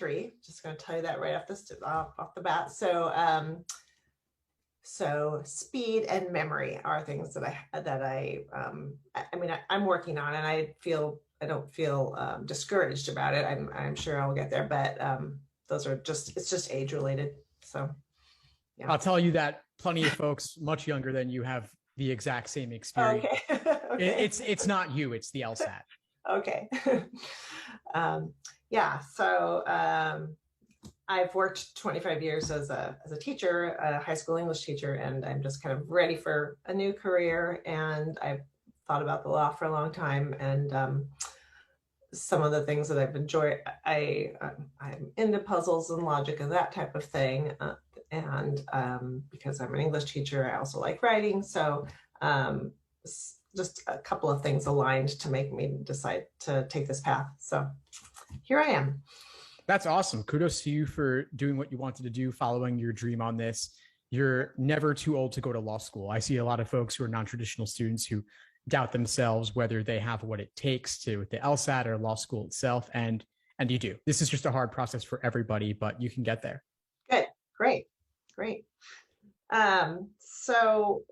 three. Just going to tell you that right off the bat. So speed and memory are things that I'm working on, and I don't feel discouraged about it. I'm sure I'll get there, but it's just age related. So yeah. I'll tell you that plenty of folks much younger than you have the exact same experience. Okay. Okay. It's not you, it's the LSAT. Okay. Yeah. So I've worked 25 years as a teacher, a high school English teacher, and I'm just kind of ready for a new career. And I've thought about the law for a long time, and some of the things that I've enjoyed, I'm into puzzles and logic and that type of thing. And because I'm an English teacher, I also like writing. So just a couple of things aligned to make me decide to take this path. So here I am. That's awesome. Kudos to you for doing what you wanted to do, following your dream on this. You're never too old to go to law school. I see a lot of folks who are non-traditional students who doubt themselves, whether they have what it takes to the LSAT or law school itself. And you do. This is just a hard process for everybody, but you can get there. Good. Great. So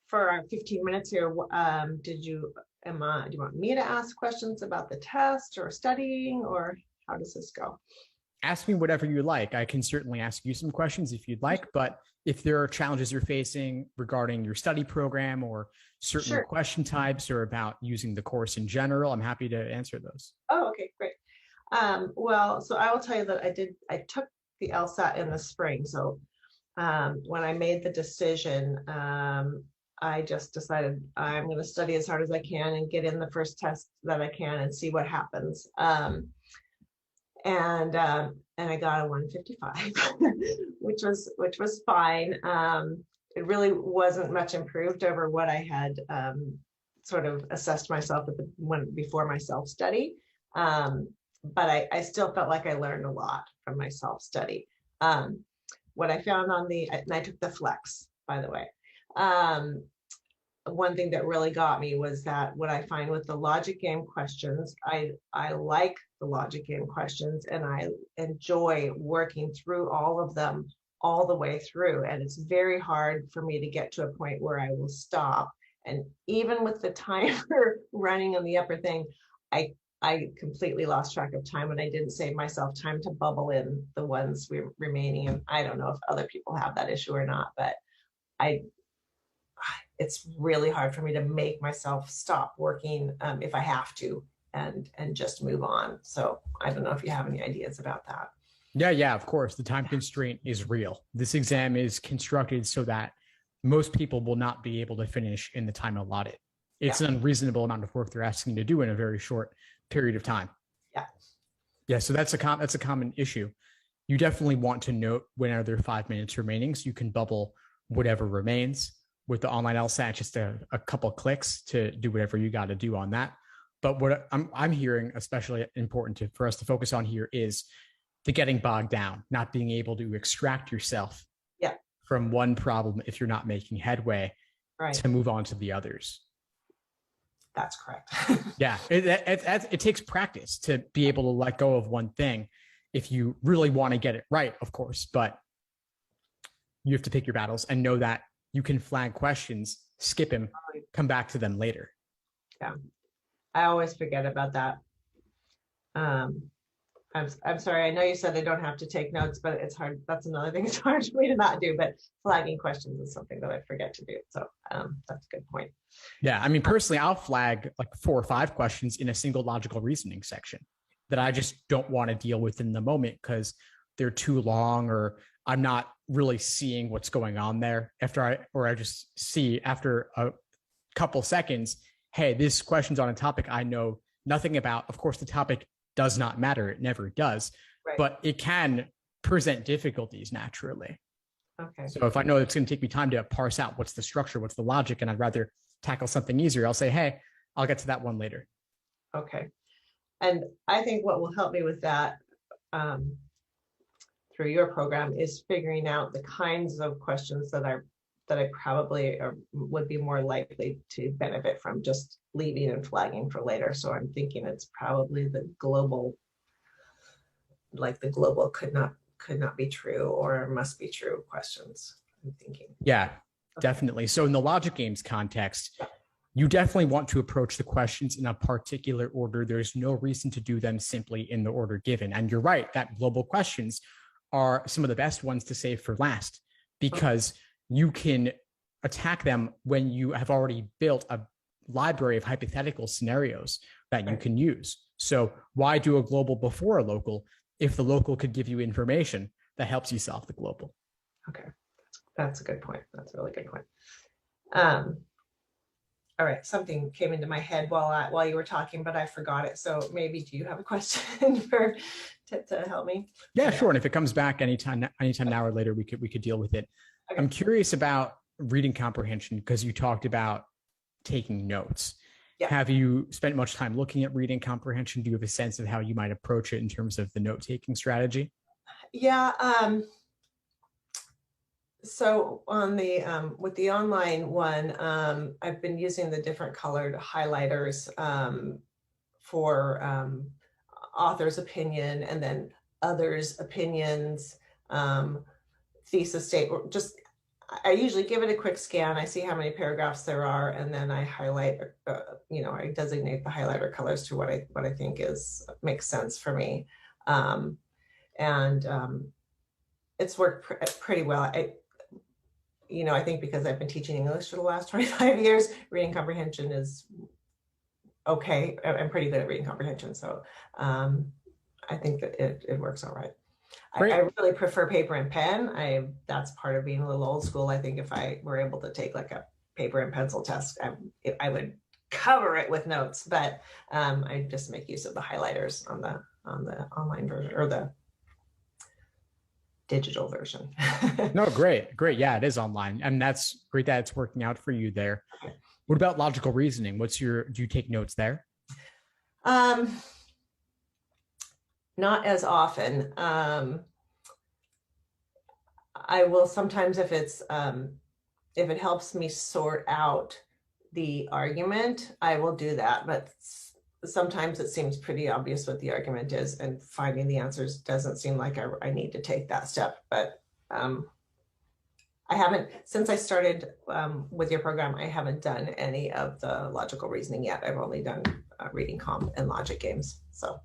for our 15 minutes here, do you want me to ask questions about the test or studying, or how does this go? Ask me whatever you like. I can certainly ask you some questions if you'd like, but if there are challenges you're facing regarding your study program or certain question types or about using the course in general, I'm happy to answer those. Oh, okay, great. Well, so I will tell you that I took the LSAT in the spring. So when I made the decision, I just decided I'm going to study as hard as I can and get in the first test that I can and see what happens. And I got a 155, which was fine. It really wasn't much improved over what I had sort of assessed myself before my self-study. But I still felt like I learned a lot from my self-study. What I found and I took the flex, by the way. One thing that really got me was that what I find with the logic game questions, I like the logic game questions, and I enjoy working through all of them all the way through. And it's very hard for me to get to a point where I will stop. And even with the timer running on the upper thing, I completely lost track of time, and I didn't save myself time to bubble in the ones remaining. And I don't know if other people have that issue or not, but it's really hard for me to make myself stop working if I have to and just move on. So I don't know if you have any ideas about that. Yeah, of course. The time constraint is real. This exam is constructed so that most people will not be able to finish in the time allotted. It's an unreasonable amount of work they're asking to do in a very short period of time. Yeah. So that's a common issue. You definitely want to note when are there 5 minutes remaining, so you can bubble whatever remains. With the online LSAT, just a couple of clicks to do whatever you got to do on that. But what I'm hearing, especially important for us to focus on here, is the getting bogged down, not being able to extract yourself from one problem if you're not making headway to move on to the others. That's correct. Yeah, it takes practice to be able to let go of one thing if you really want to get it right, of course. But you have to pick your battles and know that you can flag questions, skip them, come back to them later. Yeah, I always forget about that. I'm sorry. I know you said I don't have to take notes, but it's hard. That's another thing. It's hard for me to not do, but flagging questions is something that I forget to do. So that's a good point. Yeah. I mean, personally, I'll flag like 4 or 5 questions in a single logical reasoning section that I just don't want to deal with in the moment because they're too long, or I'm not really seeing what's going on there I just see after a couple seconds, hey, this question's on a topic I know nothing about. Of course, the topic does not matter. It never does, but it can present difficulties naturally. Okay. So if I know it's going to take me time to parse out what's the structure, what's the logic, and I'd rather tackle something easier, I'll say, hey, I'll get to that one later. Okay. And I think what will help me with that through your program is figuring out the kinds of questions that I probably would be more likely to benefit from just leaving and flagging for later. So I'm thinking it's probably the global like the global could not be true or must be true questions, I'm thinking. Yeah, Okay. definitely. So in the logic games context, you definitely want to approach the questions in a particular order. There's no reason to do them simply in the order given. And you're right that global questions are some of the best ones to save for last, because you can attack them when you have already built a library of hypothetical scenarios that you can use. So why do a global before a local if the local could give you information that helps you solve the global? Okay, that's a good point. That's a really good point. All right, something came into my head while you were talking, but I forgot it. So maybe do you have a question to help me? Yeah, sure. And if it comes back anytime now or later, we could deal with it. Okay. I'm curious about reading comprehension because you talked about taking notes. Yeah. Have you spent much time looking at reading comprehension? Do you have a sense of how you might approach it in terms of the note-taking strategy? Yeah. So on the with the online one, I've been using the different colored highlighters for author's opinion, and then others' opinions, thesis statement. Just I usually give it a quick scan. I see how many paragraphs there are, and then I highlight. I designate the highlighter colors to what I think makes sense for me, and it's worked pretty well. I think because I've been teaching English for the last 25 years, reading comprehension is okay. I'm pretty good at reading comprehension. So I think that it works all right. I really prefer paper and pen. That's part of being a little old school. I think if I were able to take like a paper and pencil test, I would cover it with notes, but I just make use of the highlighters on the online version or the digital version. No, great. Yeah, it is online. And that's great that it's working out for you there. Okay. What about logical reasoning? Do you take notes there? Not as often. I will sometimes if it helps me sort out the argument, I will do that. But sometimes it seems pretty obvious what the argument is, and finding the answers doesn't seem like I need to take that step. But I haven't, since I started with your program, I haven't done any of the logical reasoning yet. I've only done reading comp and logic games. So.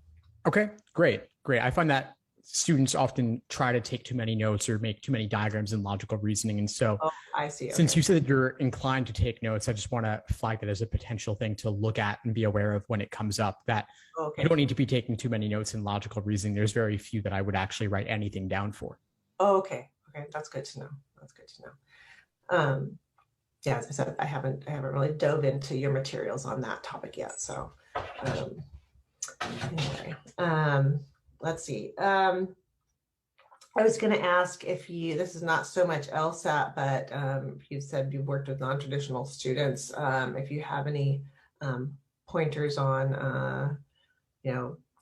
Okay, great. I find that students often try to take too many notes or make too many diagrams in logical reasoning. And so I see. Okay. Since you said that you're inclined to take notes, I just want to flag that as a potential thing to look at and be aware of when it comes up, that you don't need to be taking too many notes in logical reasoning. There's very few that I would actually write anything down for. Oh, okay. That's good to know. Yeah, as I said, I haven't really dove into your materials on that topic yet. So anyway, let's see. I was going to ask if this is not so much LSAT, but you said you've worked with non-traditional students. If you have any pointers on,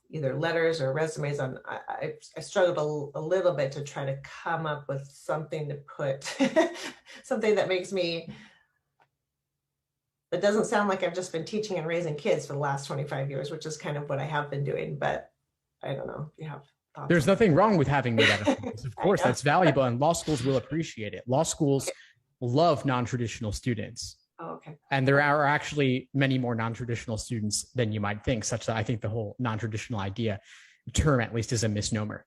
either letters or resumes on, I struggled a little bit to try to come up with something to put, something that makes me, it doesn't sound like I've just been teaching and raising kids for the last 25 years, which is kind of what I have been doing, but I don't know if you have thoughts. There's nothing wrong with having made that. Of course, that's valuable, and law schools will appreciate it. Law schools love non-traditional students. Oh, okay. And there are actually many more non-traditional students than you might think, such that I think the whole non-traditional term at least is a misnomer.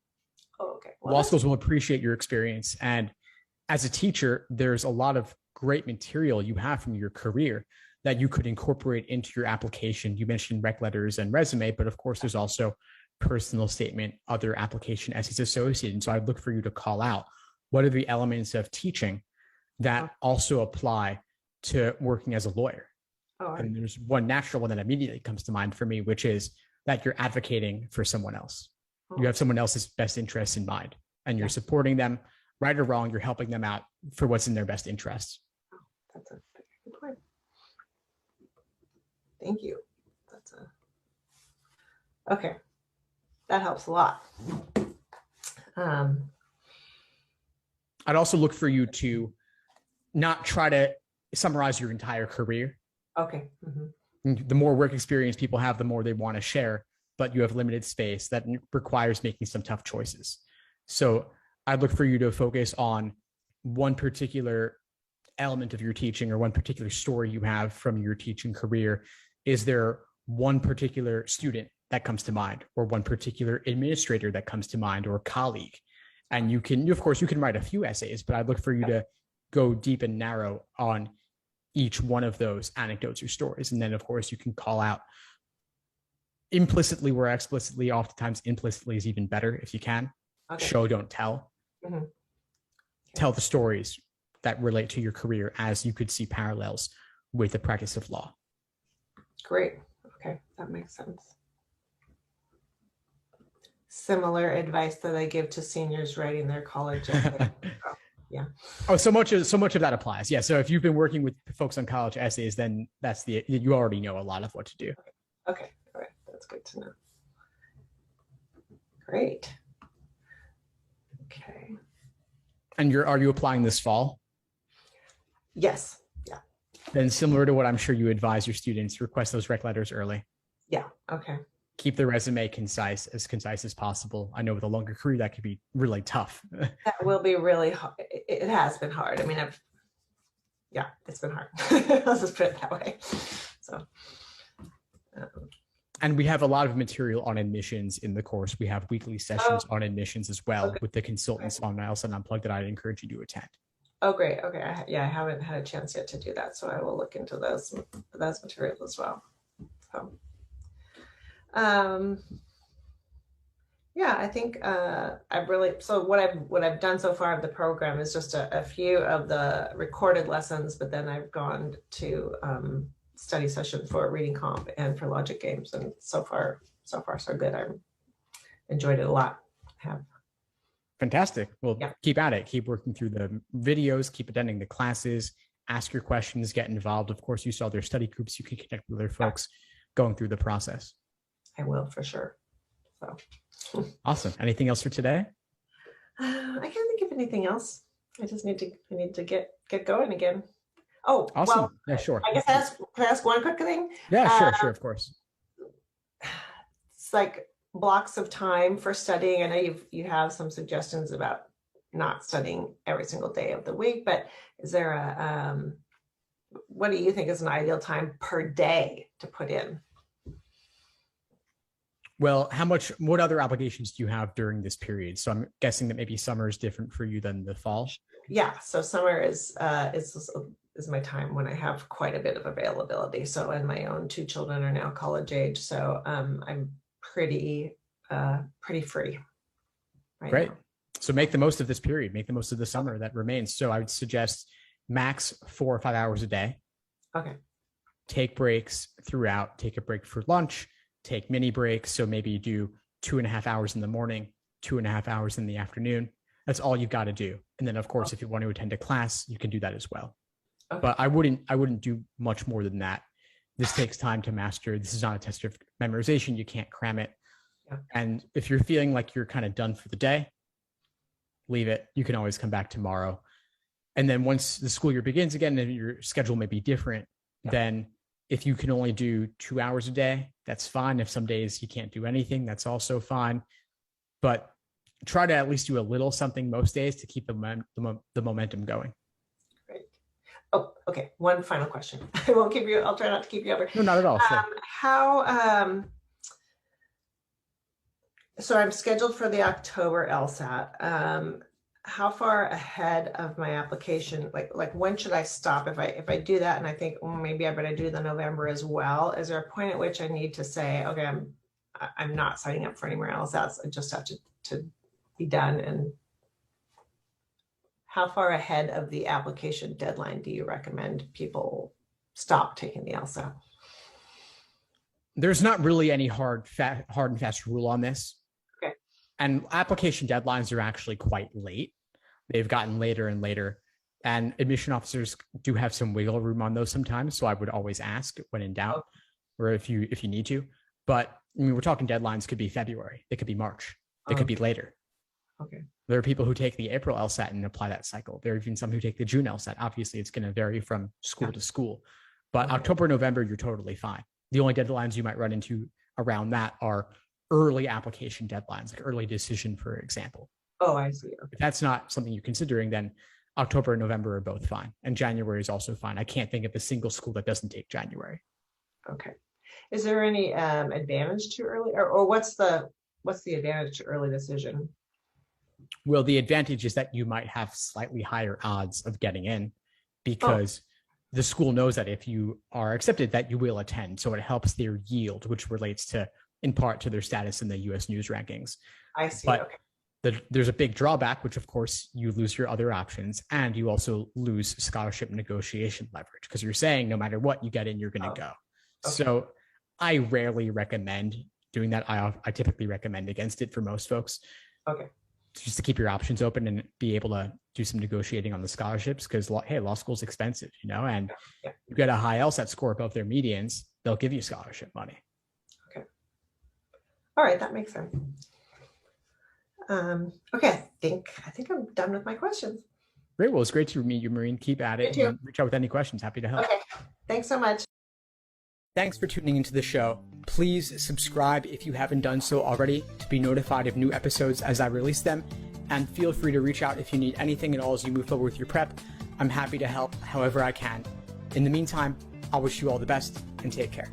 Oh, okay. Well, law schools will appreciate your experience. And as a teacher, there's a lot of great material you have from your career that you could incorporate into your application. You mentioned rec letters and resume, but of course there's also personal statement, other application essays associated. And so I'd look for you to call out what are the elements of teaching that also apply to working as a lawyer. Oh, and there's one natural one that immediately comes to mind for me, which is that you're advocating for someone else. You have someone else's best interests in mind, and you're supporting them, right or wrong. You're helping them out for what's in their best interests. Oh, that's a good point. Thank you. Okay. That helps a lot. I'd also look for you to not try to summarize your entire career. Okay. Mm-hmm. The more work experience people have, the more they want to share. but you have limited space that requires making some tough choices. So I'd look for you to focus on one particular element of your teaching or one particular story you have from your teaching career. Is there one particular student that comes to mind, or one particular administrator that comes to mind, or colleague? And you can, of course, you can write a few essays, but I'd look for you to go deep and narrow on each one of those anecdotes or stories. And then, of course, you can call out implicitly or explicitly. Oftentimes, implicitly is even better if you can. Okay. Show, don't tell. Mm-hmm. Okay. Tell the stories that relate to your career as you could see parallels with the practice of law. Great. Okay, that makes sense. Similar advice that I give to seniors writing their college essay. Yeah. Oh, so much of that applies. Yeah. So if you've been working with folks on college essays, then you already know a lot of what to do. Okay. All right. That's good to know. Great. Okay. And are you applying this fall? Yes. Yeah. Then similar to what I'm sure you advise your students, request those rec letters early. Yeah. Okay. Keep the resume concise as possible. I know with a longer career, that could be really tough. That will be really hard. It has been hard. I mean, it's been hard. Let's just put it that way. So. And we have a lot of material on admissions in the course. We have weekly sessions on admissions as well with the consultants on LSAT Unplugged that I'd encourage you to attend. Oh, great. Okay. I haven't had a chance yet to do that, so I will look into those materials as well. So, yeah, I think what I've done so far of the program is just a few of the recorded lessons, but then I've gone to study session for reading comp and for logic games, and so far so good. I enjoyed it a lot. Fantastic. Well, yeah. Keep at it. Keep working through the videos, keep attending the classes, ask your questions, get involved. Of course, you saw their study groups. You can connect with other folks going through the process. I will, for sure. So awesome. Anything else for today? I can't think of anything else. I just need to get going again. Oh, awesome. Well, yeah, sure. I guess can I ask one quick thing? Yeah, sure, of course. It's like blocks of time for studying. I know you have some suggestions about not studying every single day of the week, but is there what do you think is an ideal time per day to put in? Well, what other obligations do you have during this period? So I'm guessing that maybe summer is different for you than the fall. Yeah, so summer is my time when I have quite a bit of availability. So, and my own 2 children are now college age, so I'm pretty free right Great. now. So make the most of this period. Make the most of the summer that remains. So I would suggest max 4 or 5 hours a day. Okay. Take breaks throughout. Take a break for lunch. Take mini breaks. So maybe you do 2.5 hours in the morning, 2.5 hours in the afternoon. That's all you've got to do. And then, of course, if you want to attend a class, you can do that as well. Okay. But I wouldn't do much more than that. This takes time to master. This is not a test of memorization. You can't cram it. Yeah. And if you're feeling like you're kind of done for the day, leave it. You can always come back tomorrow. And then once the school year begins again, and your schedule may be different, then if you can only do 2 hours a day, that's fine. If some days you can't do anything, that's also fine. But try to at least do a little something most days to keep the momentum going. Great. Oh, okay. One final question. I'll try not to keep you over. No, not at all. Sure. So I'm scheduled for the October LSAT. How far ahead of my application, like when should I stop? If I do that and I think, maybe I better do the November as well, is there a point at which I need to say, okay, I'm not signing up for any more LSATs. I just have to be done? And how far ahead of the application deadline do you recommend people stop taking the LSAT? There's not really any hard and fast rule on this. Okay. And application deadlines are actually quite late. They've gotten later and later. And admission officers do have some wiggle room on those sometimes. So I would always ask when in doubt, or if you need to. But I mean, we're talking deadlines could be February. They could be March. They could be later. Okay. There are people who take the April LSAT and apply that cycle. There are even some who take the June LSAT. Obviously, it's going to vary from school to school. But October, November, you're totally fine. The only deadlines you might run into around that are early application deadlines, like early decision, for example. Oh, I see. Okay. If that's not something you're considering, then October and November are both fine. And January is also fine. I can't think of a single school that doesn't take January. Okay. Is there any advantage to early, or what's the advantage to early decision? Well, the advantage is that you might have slightly higher odds of getting in because the school knows that if you are accepted, that you will attend. So it helps their yield, which relates to, in part, to their status in the US News rankings. I see. But okay. there's a big drawback, which of course you lose your other options, and you also lose scholarship negotiation leverage because you're saying no matter what you get in, you're going to go. Okay. So I rarely recommend doing that. I typically recommend against it for most folks. Okay. Just to keep your options open and be able to do some negotiating on the scholarships because, hey, law school's expensive, and you get a high LSAT score above their medians, they'll give you scholarship money. Okay. All right, that makes sense. Okay, I think I'm done with my questions. Great. Well, it's great to meet you, Maureen. Keep at it. And reach out with any questions. Happy to help. Okay. Thanks so much. Thanks for tuning into the show. Please subscribe if you haven't done so already to be notified of new episodes as I release them. And feel free to reach out if you need anything at all as you move forward with your prep. I'm happy to help however I can. In the meantime, I'll wish you all the best and take care.